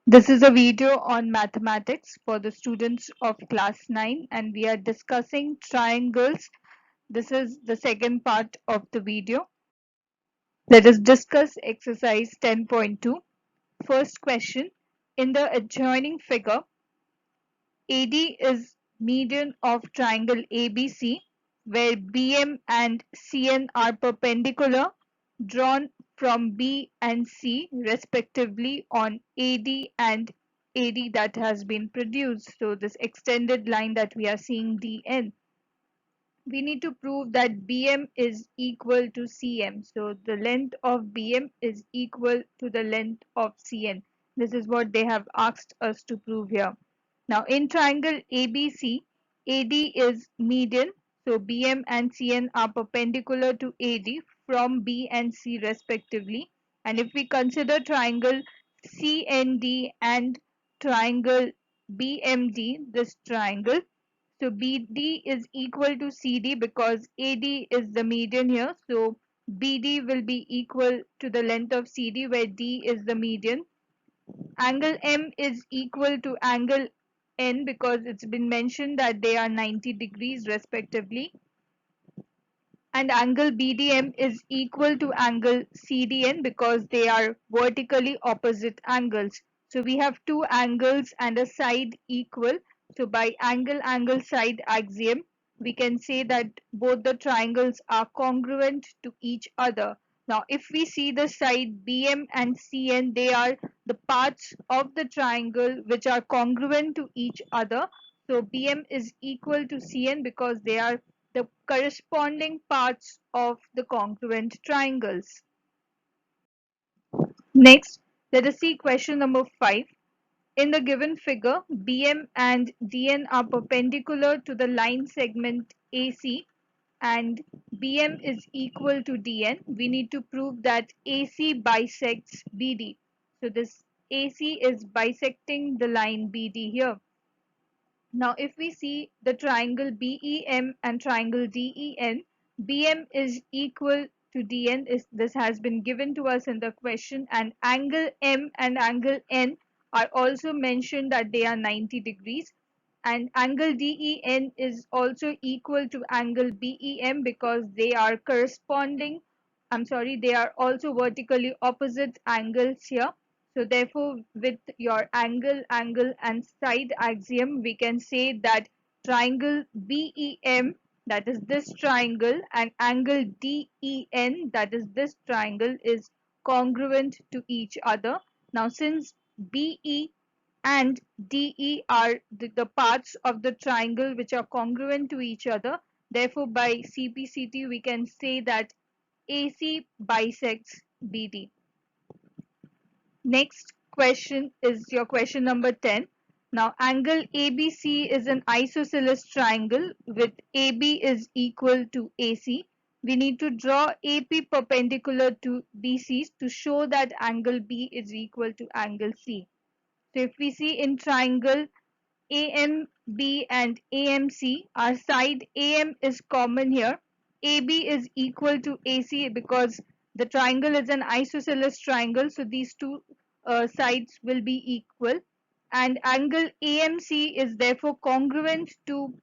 This is a video on mathematics for the students of class 9 and we are discussing triangles. This is the second part of the video. Let us discuss exercise 10.2. First question. In the adjoining figure, AD is median of triangle ABC where BM and CN are perpendicular drawn from B and C respectively on AD and AD that has been produced. So this extended line that we are seeing DN. We need to prove that BM is equal to CM. So the length of BM is equal to the length of CN. This is what they have asked us to prove here. Now in triangle ABC, AD is median. So BM and CN are perpendicular to AD from B and C respectively. And if we consider triangle CND and triangle BMD, this triangle, so BD is equal to CD because AD is the median here. So BD will be equal to the length of CD where D is the median. Angle M is equal to angle N because it's been mentioned that they are 90 degrees respectively. And angle BDM is equal to angle CDN because they are vertically opposite angles. So we have two angles and a side equal. So by angle side axiom, we can say that both the triangles are congruent to each other. Now, if we see the side BM and CN, they are the parts of the triangle which are congruent to each other. So BM is equal to CN because they are the corresponding parts of the congruent triangles. Next, let us see question number 5. In the given figure, BM and DN are perpendicular to the line segment AC and BM is equal to DN. We need to prove that AC bisects BD. So this AC is bisecting the line BD here. Now, if we see the triangle BEM and triangle DEN, BM is equal to DN. This has been given to us in the question, and angle M and angle N are also mentioned that they are 90 degrees. And angle DEN is also equal to angle BEM because they are corresponding, they are also vertically opposite angles here. So therefore, with your angle and side axiom, we can say that triangle BEM, that is this triangle, and angle DEN, that is this triangle, is congruent to each other. Now since BE and DE are the parts of the triangle which are congruent to each other, therefore by CPCT we can say that AC bisects BD. Next question is your question number 10. Now angle ABC is an isosceles triangle with AB is equal to AC. We need to draw AP perpendicular to BC to show that angle B is equal to angle C. So if we see in triangle AMB and AMC, our side AM is common here. AB is equal to AC because the triangle is an isosceles triangle, so these two sides will be equal. And angle AMC is therefore congruent to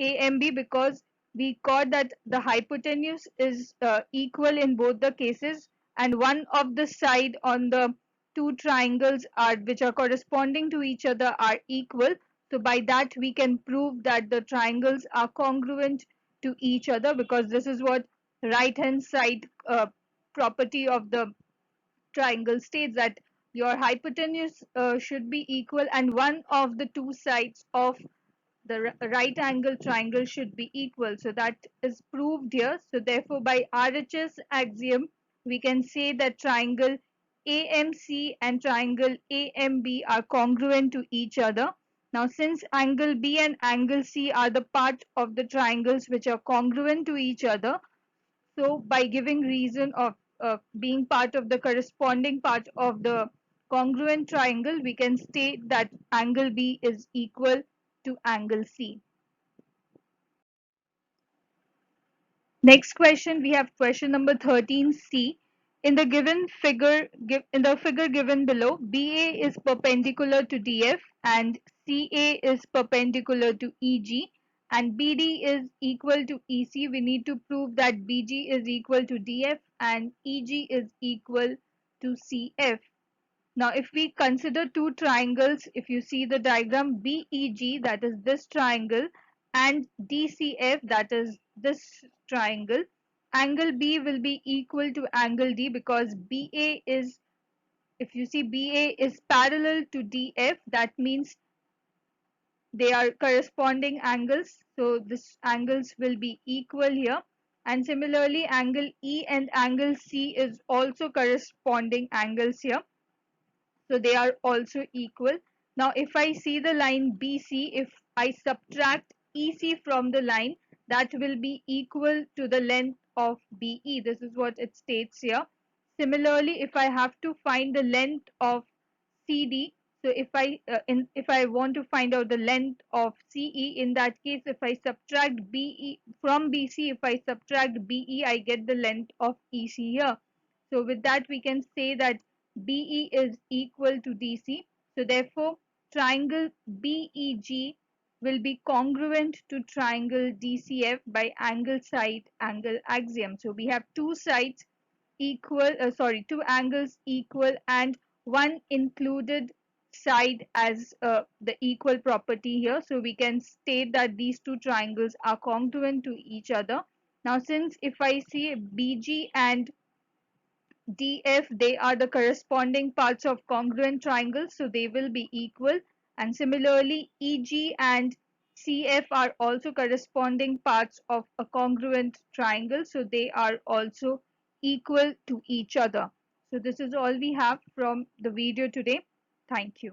AMB because we got that the hypotenuse is equal in both the cases, and one of the side on the two triangles are which are corresponding to each other are equal. So by that we can prove that the triangles are congruent to each other because this is what right hand side property of the triangle states, that your hypotenuse should be equal and one of the two sides of the right angle triangle should be equal. So that is proved here. So therefore by RHS axiom, we can say that triangle AMC and triangle AMB are congruent to each other. Now since angle B and angle C are the part of the triangles which are congruent to each other, so by giving reason of being part of the corresponding part of the congruent triangle, we can state that angle B is equal to angle C. Next question, we have question number 13C. in the given figure, in the figure given below, BA is perpendicular to DF and CA is perpendicular to EG and BD is equal to EC. We need to prove that BG is equal to DF and EG is equal to CF. Now, if we consider two triangles, if you see the diagram BEG, that is this triangle, and DCF, that is this triangle, angle B will be equal to angle D because BA is, if you see BA is parallel to DF, that means they are corresponding angles. So this angles will be equal here. And similarly, angle E and angle C is also corresponding angles here. So they are also equal. Now if I see the line BC, if I subtract EC from the line, that will be equal to the length of BE. This is what it states here. Similarly, if I have to find the length of CD, so if I want to find out the length of CE, in that case, if I subtract BE from BC, if I subtract BE, I get the length of EC here. So with that, we can say that BE is equal to DC. So therefore, triangle BEG will be congruent to triangle DCF by angle side angle axiom. So we have two sides equal, two angles equal and one included side as the equal property here. So we can state that these two triangles are congruent to each other. Now since if I see BG and DF, they are the corresponding parts of congruent triangles, so they will be equal. And similarly, EG and CF are also corresponding parts of a congruent triangle, so they are also equal to each other. So this is all we have from the video today. Thank you.